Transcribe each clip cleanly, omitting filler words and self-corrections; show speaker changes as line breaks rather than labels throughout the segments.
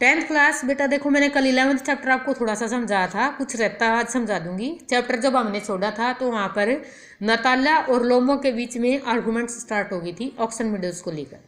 10th class बेटा देखो, मैंने कल 11th चैप्टर आपको थोड़ा सा समझाया था, कुछ रहता है आज समझा दूंगी। चैप्टर जब हमने छोड़ा था तो वहाँ पर नताला और लोमो के बीच में आर्गूमेंट्स स्टार्ट हो गई थी ऑक्सन मीडोज को लेकर।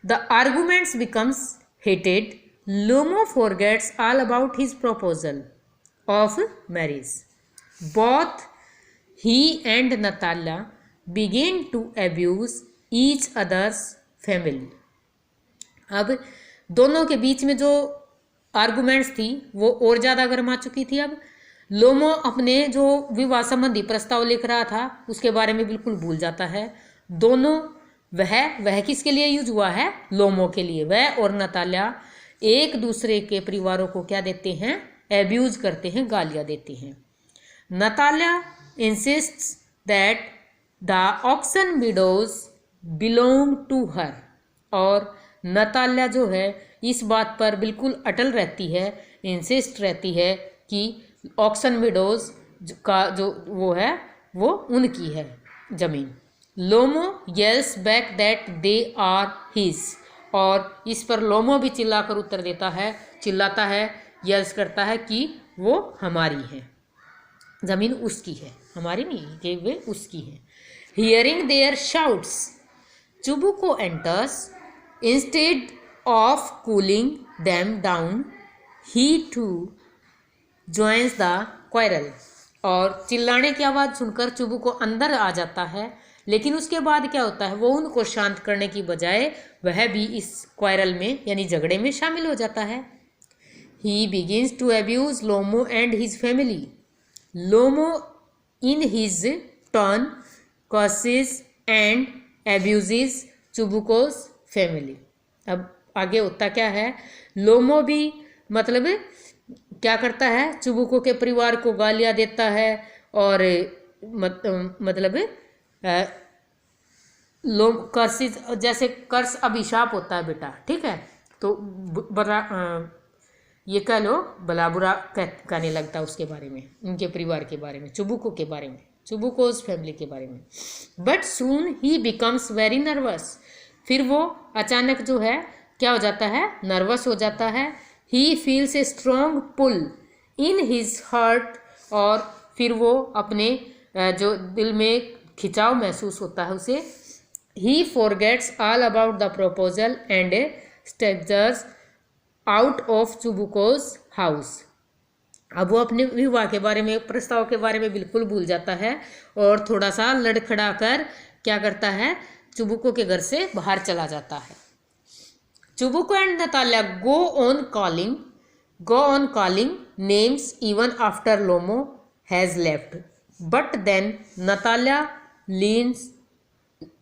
The arguments becomes heated, Lomov forgets all about his proposal of marriage, both he and Natalia begin to abuse each other's family। अब दोनों के बीच में जो आर्गुमेंट्स थी वो और ज़्यादा गर्मा चुकी थी। अब लोमो अपने जो विवाह संबंधी प्रस्ताव लिख रहा था उसके बारे में बिल्कुल भूल जाता है। दोनों वह किसके लिए यूज हुआ है? लोमो के लिए। वह और नताल्या एक दूसरे के परिवारों को क्या देते हैं? एब्यूज करते हैं, गालियाँ देते हैं। Natalya insists that the auction meadows belong to her, और नताल्या जो है इस बात पर बिल्कुल अटल रहती है, इंसिस्ट रहती है कि ऑक्सन मीडोज का जो वो है वो उनकी है जमीन। लोमो yells back that they are his, और इस पर लोमो भी चिल्लाकर उत्तर देता है, चिल्लाता है, यल्स करता है कि वो हमारी है, जमीन उसकी है, हमारी नहीं कि वे उसकी है। Hearing their shouts, Chubukov enters, instead of cooling them down he too joins the quarrel, और चिल्लाने की आवाज़ सुनकर चुबुको अंदर आ जाता है, लेकिन उसके बाद क्या होता है? वो उनको शांत करने की बजाय वह भी इस क्वारल में यानी झगड़े में शामिल हो जाता है। He begins to abuse Lomov and his family, Lomov in his turn curses and abuses Chubukov's family। अब आगे होता क्या है? लोमो भी मतलब क्या करता है? चुबुको के परिवार को गालियाँ देता है, और मतलब कर्सिस, जैसे कर्स अभिशाप होता है बेटा, ठीक है? तो ये कह लो भला बुरा कहने लगता है उसके बारे में, उनके परिवार के बारे में, चुबुको के बारे में, चुबुकोज फैमिली के बारे में। But soon he becomes very nervous, फिर वो अचानक जो है क्या हो जाता है? नर्वस हो जाता है। He feels a strong pull in his heart, और फिर वो अपने जो दिल में खिंचाव महसूस होता है उसे। He forgets all about the proposal and steps out of Chubukov's house, अब वो अपने विवाह के बारे में, प्रस्ताव के बारे में बिल्कुल भूल जाता है, और थोड़ा सा लड़खड़ा कर क्या करता है? चुबुको के घर से बाहर चला जाता है। Chubukov and Natalya go on calling names even after Lomov has left, but then Natalya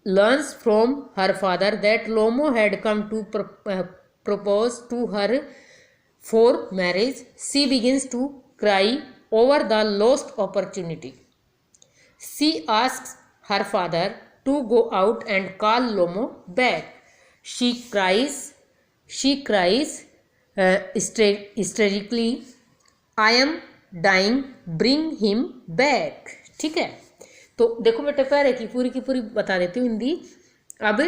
learns from her father that Lomo had come to propose to her for marriage. She begins to cry over the lost opportunity. She asks her father to go out and call Lomo back. She cries hysterically, I am dying, bring him back। ठीक है, तो देखो बेटे पहले की पूरी बता देती हूँ हिंदी। अब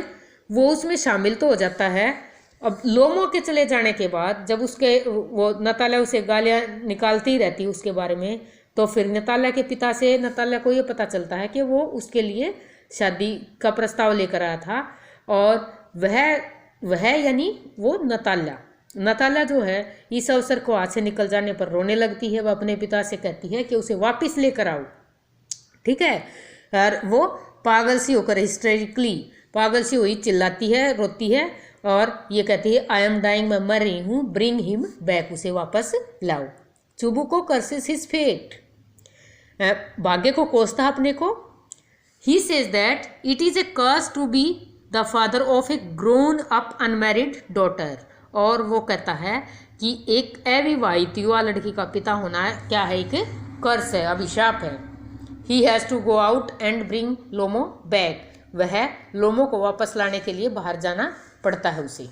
वो उसमें शामिल तो हो जाता है। अब लोमो के चले जाने के बाद जब उसके वो नताल्या उसे गालियाँ निकालती रहती उसके बारे में, तो फिर नताल्या के पिता से नताल्या को ये पता चलता है कि वो उसके लिए शादी का प्रस्ताव लेकर आया था, और वह यानी वो नताल्या जो है इस अवसर को हाथ से निकल जाने पर रोने लगती है। वह अपने पिता से कहती है कि उसे वापस लेकर आओ, ठीक है। और वो पागल सी होकर हिस्टेरिकली, पागल सी हुई चिल्लाती है, रोती है, और ये कहती है आई एम डाइंग, मैं मर रही हूँ, ब्रिंग हिम बैक, उसे वापस लाओ। चुबुको कर्सेस हिज फेट, भाग्य को कोसता अपने को। He says that it is a curse to be the father of a grown up unmarried daughter, और वो कहता है कि एक अविवाहित युवा लड़की का पिता होना क्या है? एक कर्स है, अभिशाप है। He has to go out and bring Lomov back, वह लोमो को वापस लाने के लिए बाहर जाना पड़ता है उसे।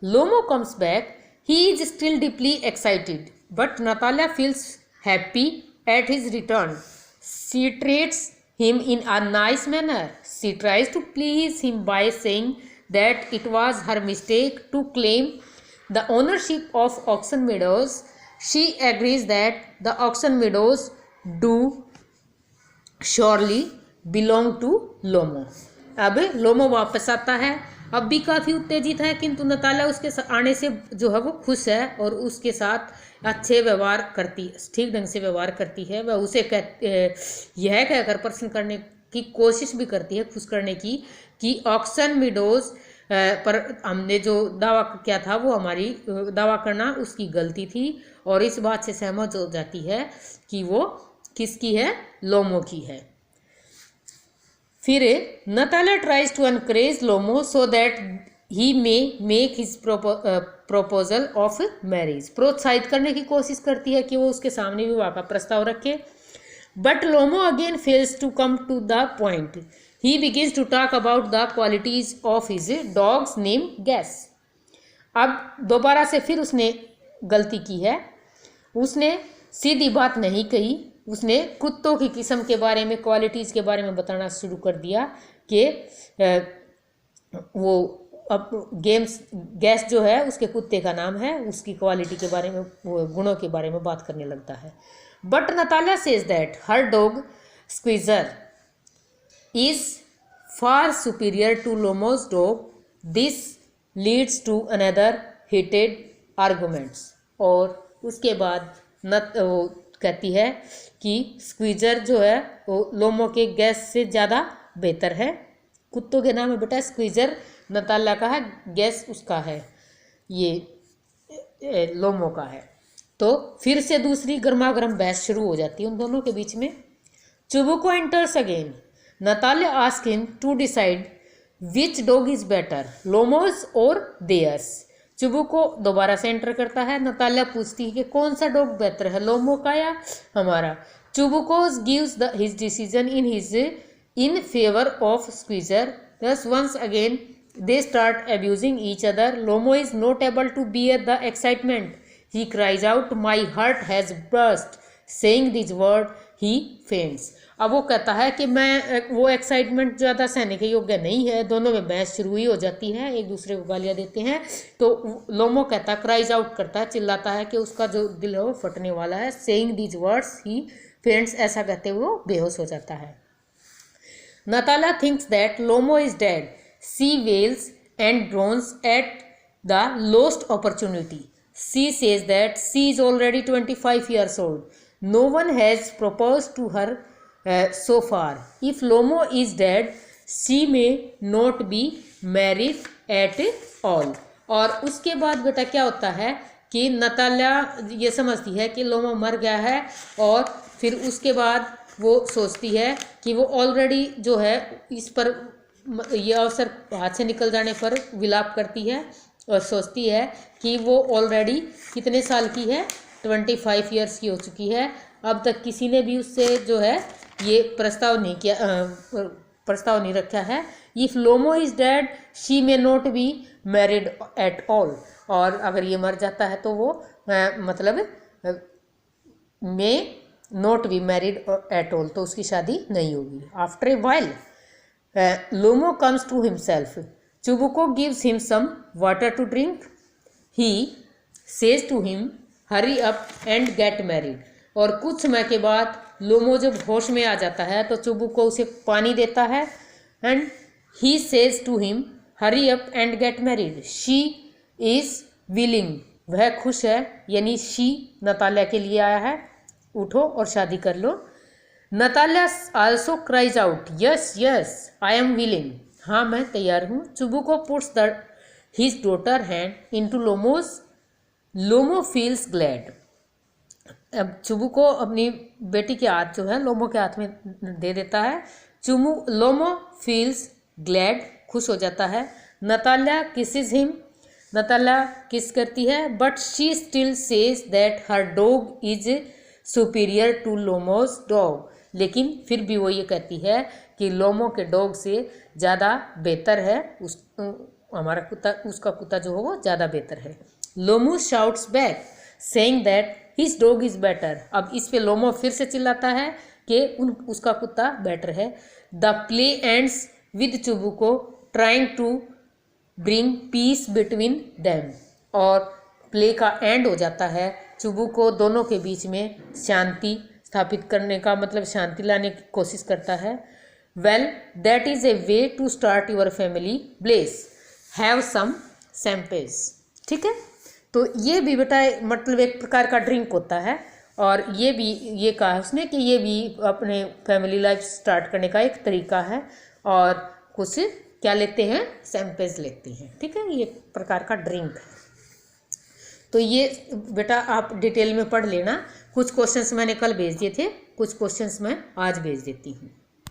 Lomov comes back, he is still deeply excited, but Natalya feels happy at his return. She treats him in a nice manner. She tries to please him by saying that it was her mistake to claim the ownership of Oxen Meadows, she agrees that the Oxen Meadows do surely belong to Lomov. अब Lomov वापस आता है, अब भी काफ़ी उत्तेजित है, किंतु नताला उसके आने से जो है वो खुश है और उसके साथ अच्छे व्यवहार करती, ठीक ढंग से व्यवहार करती है। वह उसे यह कहकर प्रसन्न करने की कोशिश भी करती है, खुश करने की, कि ऑक्सन मीडोज पर हमने जो दावा किया था वो हमारी दावा करना उसकी गलती थी, और इस बात से सहमत हो जाती है कि वो किसकी है, लोमो की है। फिर Natalya tries to encourage Lomov so that he may make his proposal of marriage, प्रोत्साहित करने की कोशिश करती है कि वो उसके सामने विवाह का प्रस्ताव रखे। But Lomov again fails to come to the point, he begins to talk about the qualities of his dog's name Guess. अब दोबारा से फिर उसने गलती की है, उसने सीधी बात नहीं कही, उसने कुत्तों की किस्म के बारे में, क्वालिटीज़ के बारे में बताना शुरू कर दिया कि वो अब गैस जो है उसके कुत्ते का नाम है, उसकी क्वालिटी के बारे में, वो गुणों के बारे में बात करने लगता है। But Natalya says that her dog Squeezer is far superior to Lomov's dog, this leads to another heated arguments. और उसके बाद वो कहती है कि स्क्वीजर जो है वो लोमो के गैस से ज़्यादा बेहतर है। कुत्तों के नाम है बेटा, स्क्वीजर नताला का है, गैस उसका है, ये लोमो का है। तो फिर से दूसरी गर्मा गर्म बहस शुरू हो जाती है उन दोनों के बीच में। Chubukov enters again, Natalya ask him to decide which dog is better, Lomov's और देयर्स। चुबुको दोबारा से एंटर करता है, नताला पूछती है कि कौन सा डॉग बेहतर है, लोमो का या हमारा। Chubukov's gives his decision in favour of Squeezer, thus once again they start abusing each other. Lomo is not able to bear the excitement, he cries out, my heart has burst, saying these words he faints. अब वो कहता है कि मैं, वो excitement ज़्यादा सहने के योग्य नहीं है। दोनों में बहस शुरू ही हो जाती है, एक दूसरे को गालियाँ देते हैं। तो लोमो कहता, क्राइज आउट करता है, चिल्लाता है कि उसका जो दिल है वो फटने वाला है। Saying these words he faints, ऐसा कहते हुए वो बेहोश हो जाता है। Natalya thinks that Lomov is dead, she wails and drones at the lost opportunity, she says that she is already 25 years old, no one has proposed to her so far, if Lomo is dead she may not be married at all। और उसके बाद बेटा क्या होता है कि नताला ये समझती है कि लोमो मर गया है, और फिर उसके बाद वो सोचती है कि वो ऑलरेडी जो है इस पर यह अवसर हाथ से निकल जाने पर विलाप करती है, और सोचती है कि वो ऑलरेडी कितने साल की है, 25 years की हो चुकी है। अब तक किसी ने भी उससे जो है ये प्रस्ताव नहीं रखा है। If Lomov is dead she may not be married at all, और अगर ये मर जाता है तो वो मतलब may not be married at all, तो उसकी शादी नहीं होगी। After a while Lomov comes to himself, Chubukov gives him some water to drink, he says to him hurry up and get married. और कुछ समय के बाद लोमो जब होश में आ जाता है तो चुबुको उसे पानी देता है, and he says to him hurry up and get married, she is willing, वह खुश है, यानी शी नताला के लिए आया है, उठो और शादी कर लो। Natalya also cries out, yes yes I am willing, हाँ मैं तैयार हूँ। Chubukov puts the his daughter hand into Lomov's, Lomov feels glad. अब चुबुको अपनी बेटी के हाथ जो है लोमो के हाथ में दे देता है। लोमो फील्स ग्लैड, खुश हो जाता है। नताला किसेस हिम, नताला किस करती है, but she still says that her dog is superior to Lomov's dog, लेकिन फिर भी वो ये कहती है कि लोमो के डॉग से ज़्यादा बेहतर है, हमारा कुत्ता, उसका कुत्ता जो है वो ज़्यादा बेहतर है। Lomov shouts back saying that his dog is better, अब इस पे लोमो फिर से चिल्लाता है कि उसका कुत्ता बेटर है। The play ends with Chubukov trying to bring peace between them, और प्ले का एंड हो जाता है। चुबू को दोनों के बीच में शांति स्थापित करने का, मतलब शांति लाने की कोशिश करता है। Well that is a way to start your family bless, have some champagne. ठीक है, तो ये भी बेटा मतलब एक प्रकार का ड्रिंक होता है, और ये कहा उसने कि ये भी अपने फैमिली लाइफ स्टार्ट करने का एक तरीका है, और कुछ क्या लेते हैं, सैम्पेज लेते हैं। ठीक है, ये प्रकार का ड्रिंक है। तो ये बेटा आप डिटेल में पढ़ लेना। कुछ क्वेश्चंस मैंने कल भेज दिए थे, कुछ क्वेश्चंस मैं आज भेज देती हूँ।